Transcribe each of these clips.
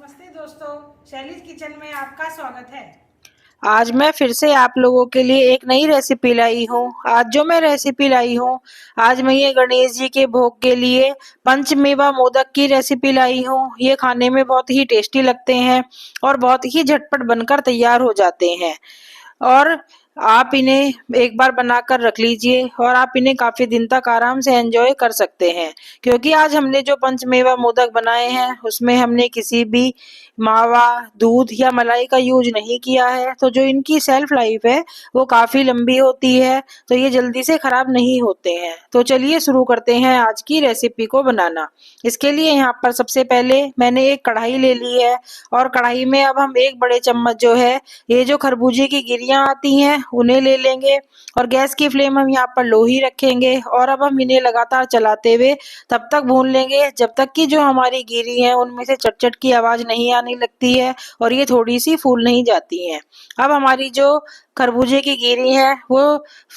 नमस्ते दोस्तों, Shelley's kitchen में आपका स्वागत है। आज मैं फिर से आप लोगों के लिए एक नई रेसिपी लाई हूँ। आज जो मैं रेसिपी लाई हूँ, आज मैं ये गणेश जी के भोग के लिए पंचमेवा मोदक की रेसिपी लाई हूँ। ये खाने में बहुत ही टेस्टी लगते हैं और बहुत ही झटपट बनकर तैयार हो जाते हैं। और आप इन्हें एक बार बनाकर रख लीजिए और आप इन्हें काफी दिन तक आराम से एंजॉय कर सकते हैं, क्योंकि आज हमने जो पंचमेवा मोदक बनाए हैं उसमें हमने किसी भी मावा, दूध या मलाई का यूज नहीं किया है। तो जो इनकी सेल्फ लाइफ है वो काफी लंबी होती है, तो ये जल्दी से खराब नहीं होते हैं। तो चलिए शुरू करते हैं आज की रेसिपी को बनाना। इसके लिए यहाँ पर सबसे पहले मैंने एक कढ़ाई ले ली है और कढ़ाई में अब हम एक बड़े चम्मच जो है ये जो खरबूजे की गिरियां आती हैं उन्हें ले लेंगे और गैस की फ्लेम हम यहाँ पर लो ही रखेंगे और अब हम इन्हें लगातार चलाते हुए तब तक भून लेंगे जब तक कि जो हमारी गिरी है उनमें से चटचट की आवाज नहीं आने लगती है और ये थोड़ी सी फूल नहीं जाती हैं। अब हमारी जो खरबूजे की गिरी है वो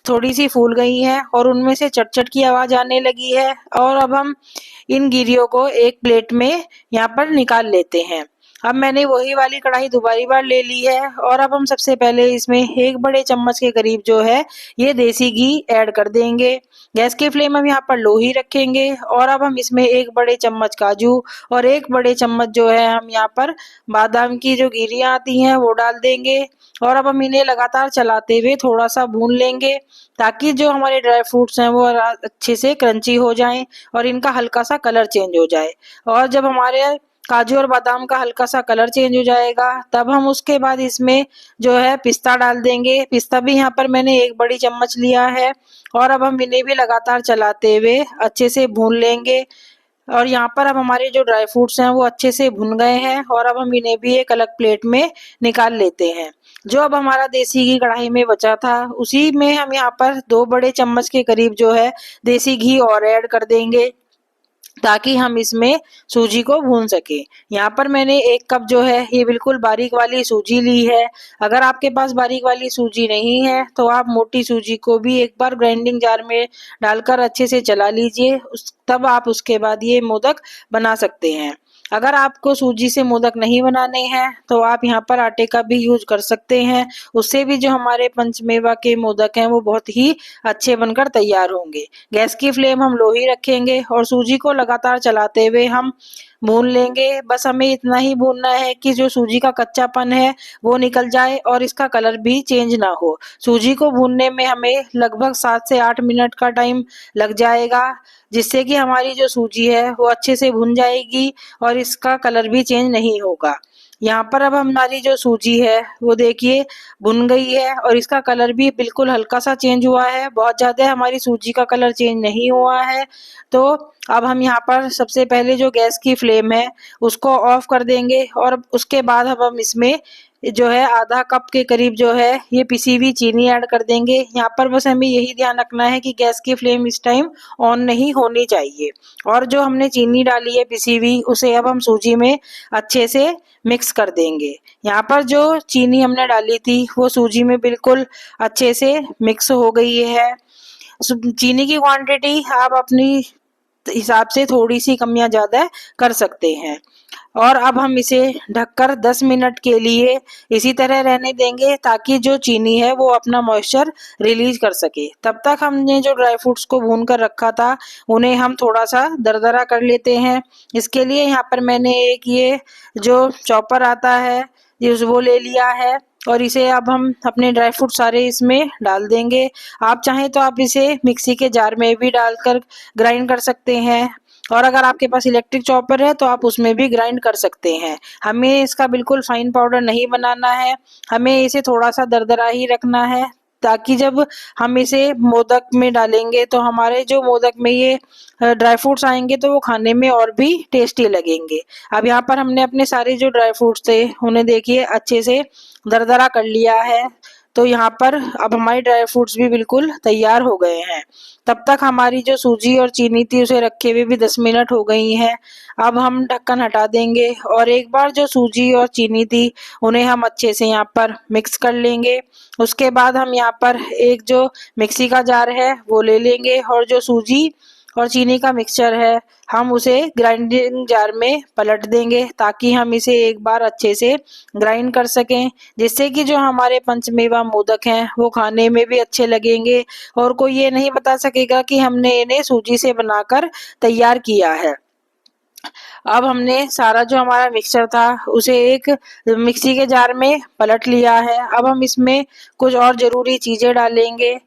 थोड़ी सी फूल गई है और उनमें से चटचट की आवाज आने लगी है और अब हम इन गिरियों को एक प्लेट में यहाँ पर निकाल लेते हैं। अब मैंने वही वाली कढ़ाई दोबारी बार ले ली है और अब हम सबसे पहले इसमें एक बड़े चम्मच के करीब जो है ये देसी घी ऐड कर देंगे। गैस की फ्लेम हम यहाँ पर लो ही रखेंगे और अब हम इसमें एक बड़े चम्मच काजू और एक बड़े चम्मच जो है हम यहाँ पर बादाम की जो गिरियां आती हैं वो डाल देंगे और अब हम इन्हें लगातार चलाते हुए थोड़ा सा भून लेंगे ताकि जो हमारे ड्राई फ्रूट्स हैं वो अच्छे से क्रंची हो जाएं और इनका हल्का सा कलर चेंज हो जाए। और जब हमारे काजू और बादाम का हल्का सा कलर चेंज हो जाएगा तब हम उसके बाद इसमें जो है पिस्ता डाल देंगे। पिस्ता भी यहाँ पर मैंने एक बड़ी चम्मच लिया है और अब हम इन्हें भी लगातार चलाते हुए अच्छे से भून लेंगे। और यहाँ पर अब हमारे जो ड्राई फ्रूट्स हैं वो अच्छे से भुन गए हैं और अब हम इन्हें भी एक अलग प्लेट में निकाल लेते हैं। जो अब हमारा देसी घी कढ़ाई में बचा था उसी में हम यहाँ पर 2 बड़े चम्मच के करीब जो है देसी घी और ऐड कर देंगे ताकि हम इसमें सूजी को भून सके। यहाँ पर मैंने 1 कप जो है ये बिल्कुल बारीक वाली सूजी ली है। अगर आपके पास बारीक वाली सूजी नहीं है तो आप मोटी सूजी को भी एक बार ग्राइंडिंग जार में डालकर अच्छे से चला लीजिए, तब आप उसके बाद ये मोदक बना सकते हैं। अगर आपको सूजी से मोदक नहीं बनाने हैं तो आप यहाँ पर आटे का भी यूज कर सकते हैं। उससे भी जो हमारे पंचमेवा के मोदक हैं वो बहुत ही अच्छे बनकर तैयार होंगे। गैस की फ्लेम हम लो ही रखेंगे और सूजी को लगातार चलाते हुए हम भून लेंगे। बस हमें इतना ही भूनना है कि जो सूजी का कच्चापन है वो निकल जाए और इसका कलर भी चेंज ना हो। सूजी को भूनने में हमें लगभग 7 से 8 मिनट का टाइम लग जाएगा, जिससे कि हमारी जो सूजी है वो अच्छे से भुन जाएगी और इसका कलर भी चेंज नहीं होगा। यहाँ पर अब हमारी जो सूजी है वो देखिए भुन गई है और इसका कलर भी बिल्कुल हल्का सा चेंज हुआ है, बहुत ज्यादा हमारी सूजी का कलर चेंज नहीं हुआ है। तो अब हम यहाँ पर सबसे पहले जो गैस की फ्लेम है उसको ऑफ कर देंगे और उसके बाद अब हम इसमें जो है आधा कप के करीब जो है ये पिसी हुई चीनी ऐड कर देंगे। यहाँ पर बस हमें यही ध्यान रखना है कि गैस की फ्लेम इस टाइम ऑन नहीं होनी चाहिए। और जो हमने चीनी डाली है पिसी हुई उसे अब हम सूजी में अच्छे से मिक्स कर देंगे। यहाँ पर जो चीनी हमने डाली थी वो सूजी में बिल्कुल अच्छे से मिक्स हो गई है। चीनी की क्वांटिटी आप अपनी हिसाब से थोड़ी सी कम या ज्यादा कर सकते हैं। और अब हम इसे ढककर 10 मिनट के लिए इसी तरह रहने देंगे ताकि जो चीनी है वो अपना मॉइस्चर रिलीज कर सके। तब तक हमने जो ड्राई फ्रूट्स को भून कर रखा था उन्हें हम थोड़ा सा दरदरा कर लेते हैं। इसके लिए यहाँ पर मैंने एक ये जो चॉपर आता है वो ले लिया है और इसे अब हम अपने ड्राई फ्रूट सारे इसमें डाल देंगे। आप चाहें तो आप इसे मिक्सी के जार में भी डालकर ग्राइंड कर सकते हैं और अगर आपके पास इलेक्ट्रिक चॉपर है तो आप उसमें भी ग्राइंड कर सकते हैं। हमें इसका बिल्कुल फाइन पाउडर नहीं बनाना है, हमें इसे थोड़ा सा दरदरा ही रखना है ताकि जब हम इसे मोदक में डालेंगे तो हमारे जो मोदक में ये ड्राई फ्रूट्स आएंगे तो वो खाने में और भी टेस्टी लगेंगे। अब यहाँ पर हमने अपने सारे जो ड्राई फ्रूट्स थे उन्हें देखिए अच्छे से दरदरा कर लिया है। तो यहाँ पर अब हमारे ड्राई फ्रूट्स भी बिल्कुल तैयार हो गए हैं। तब तक हमारी जो सूजी और चीनी थी उसे रखे हुए भी 10 मिनट हो गई हैं। अब हम ढक्कन हटा देंगे और एक बार जो सूजी और चीनी थी उन्हें हम अच्छे से यहाँ पर मिक्स कर लेंगे। उसके बाद हम यहाँ पर एक जो मिक्सी का जार है वो ले लेंगे और जो सूजी और चीनी का मिक्सचर है, हम उसे ग्राइंडिंग जार में पलट देंगे ताकि हम इसे एक बार अच्छे से ग्राइंड कर सकें, जिससे कि जो हमारे पंचमेवा मोदक हैं वो खाने में भी अच्छे लगेंगे और कोई ये नहीं बता सकेगा कि हमने इन्हें सूजी से बनाकर तैयार किया है। अब हमने सारा जो हमारा मिक्सचर था उसे एक मिक्सी के जार में पलट लिया है। अब हम इसमें कुछ और ज़रूरी चीज़ें डालेंगे,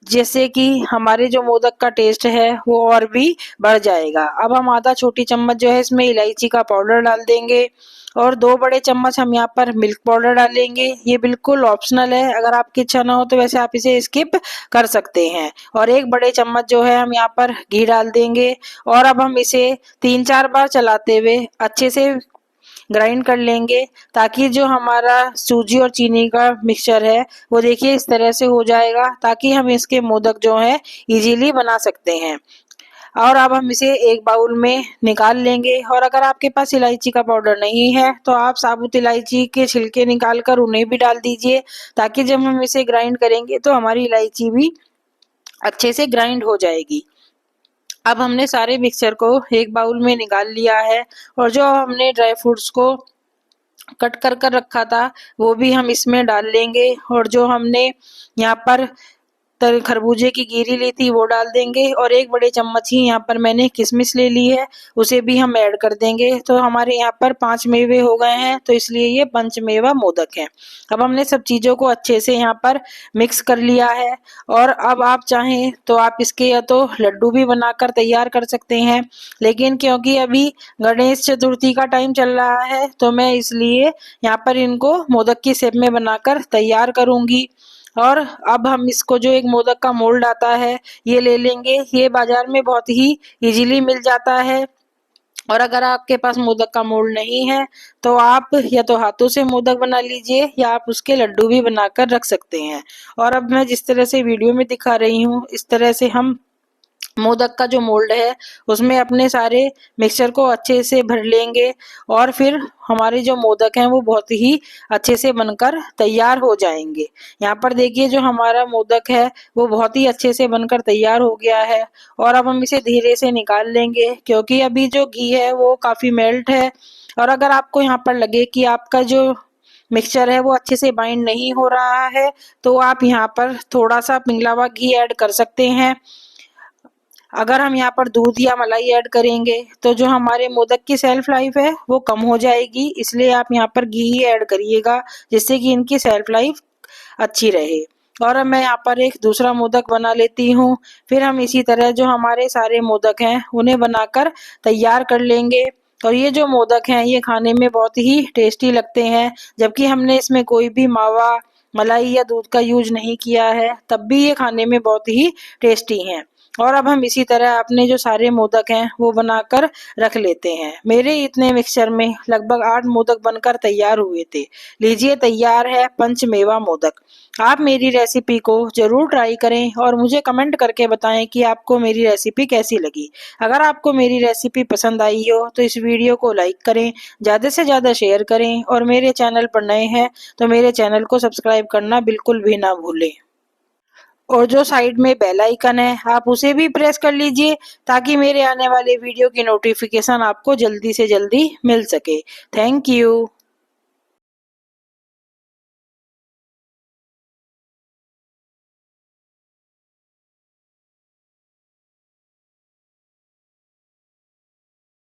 जैसे कि हमारे जो मोदक का टेस्ट है वो और भी बढ़ जाएगा। अब हम आधा छोटी चम्मच जो है इसमें इलायची का पाउडर डाल देंगे और 2 बड़े चम्मच हम यहाँ पर मिल्क पाउडर डालेंगे। ये बिल्कुल ऑप्शनल है, अगर आपकी इच्छा ना हो तो वैसे आप इसे स्किप कर सकते हैं। और 1 बड़े चम्मच जो है हम यहाँ पर घी डाल देंगे और अब हम इसे 3-4 बार चलाते हुए अच्छे से ग्राइंड कर लेंगे ताकि जो हमारा सूजी और चीनी का मिक्सचर है वो देखिए इस तरह से हो जाएगा, ताकि हम इसके मोदक जो है इजीली बना सकते हैं। और अब हम इसे एक बाउल में निकाल लेंगे और अगर आपके पास इलायची का पाउडर नहीं है तो आप साबुत इलायची के छिलके निकाल कर उन्हें भी डाल दीजिए, ताकि जब हम इसे ग्राइंड करेंगे तो हमारी इलायची भी अच्छे से ग्राइंड हो जाएगी। अब हमने सारे मिक्सचर को एक बाउल में निकाल लिया है और जो हमने ड्राई फ्रूट्स को कट कर रखा था वो भी हम इसमें डाल लेंगे और जो हमने यहाँ पर खरबूजे की गिरी ली थी वो डाल देंगे और 1 बड़े चम्मच ही यहाँ पर मैंने किशमिश ले ली है, उसे भी हम ऐड कर देंगे। तो हमारे यहाँ पर 5 मेवे हो गए हैं, तो इसलिए ये पंचमेवा मोदक है। अब हमने सब चीज़ों को अच्छे से यहाँ पर मिक्स कर लिया है और अब आप चाहें तो आप इसके या तो लड्डू भी बनाकर तैयार कर सकते हैं, लेकिन क्योंकि अभी गणेश चतुर्थी का टाइम चल रहा है तो मैं इसलिए यहाँ पर इनको मोदक की शेप में बनाकर तैयार करूँगी। और अब हम इसको जो एक मोदक का मोल्ड आता है ये ले लेंगे, ये बाजार में बहुत ही इजीली मिल जाता है। और अगर आपके पास मोदक का मोल्ड नहीं है तो आप या तो हाथों से मोदक बना लीजिए या आप उसके लड्डू भी बनाकर रख सकते हैं। और अब मैं जिस तरह से वीडियो में दिखा रही हूँ इस तरह से हम मोदक का जो मोल्ड है उसमें अपने सारे मिक्सचर को अच्छे से भर लेंगे और फिर हमारे जो मोदक हैं वो बहुत ही अच्छे से बनकर तैयार हो जाएंगे। यहाँ पर देखिए जो हमारा मोदक है वो बहुत ही अच्छे से बनकर तैयार हो गया है और अब हम इसे धीरे से निकाल लेंगे, क्योंकि अभी जो घी है वो काफ़ी मेल्ट है। और अगर आपको यहाँ पर लगे कि आपका जो मिक्सचर है वो अच्छे से बाइंड नहीं हो रहा है तो आप यहाँ पर थोड़ा सा पिघला हुआ घी ऐड कर सकते हैं। अगर हम यहाँ पर दूध या मलाई ऐड करेंगे तो जो हमारे मोदक की सेल्फ लाइफ है वो कम हो जाएगी, इसलिए आप यहाँ पर घी ही ऐड करिएगा जिससे कि इनकी सेल्फ लाइफ अच्छी रहे। और अब मैं यहाँ पर एक दूसरा मोदक बना लेती हूँ, फिर हम इसी तरह जो हमारे सारे मोदक हैं उन्हें बनाकर तैयार कर लेंगे। और ये जो मोदक हैं ये खाने में बहुत ही टेस्टी लगते हैं, जबकि हमने इसमें कोई भी मावा, मलाई या दूध का यूज नहीं किया है, तब भी ये खाने में बहुत ही टेस्टी हैं। और अब हम इसी तरह अपने जो सारे मोदक हैं वो बनाकर रख लेते हैं। मेरे इतने मिक्सचर में लगभग 8 मोदक बनकर तैयार हुए थे। लीजिए तैयार है पंचमेवा मोदक। आप मेरी रेसिपी को जरूर ट्राई करें और मुझे कमेंट करके बताएं कि आपको मेरी रेसिपी कैसी लगी। अगर आपको मेरी रेसिपी पसंद आई हो तो इस वीडियो को लाइक करें, ज़्यादा से ज़्यादा शेयर करें और मेरे चैनल पर नए हैं तो मेरे चैनल को सब्सक्राइब करना बिल्कुल भी ना भूलें। और जो साइड में बेल आइकन है आप उसे भी प्रेस कर लीजिए ताकि मेरे आने वाले वीडियो की नोटिफिकेशन आपको जल्दी से जल्दी मिल सके। Thank you.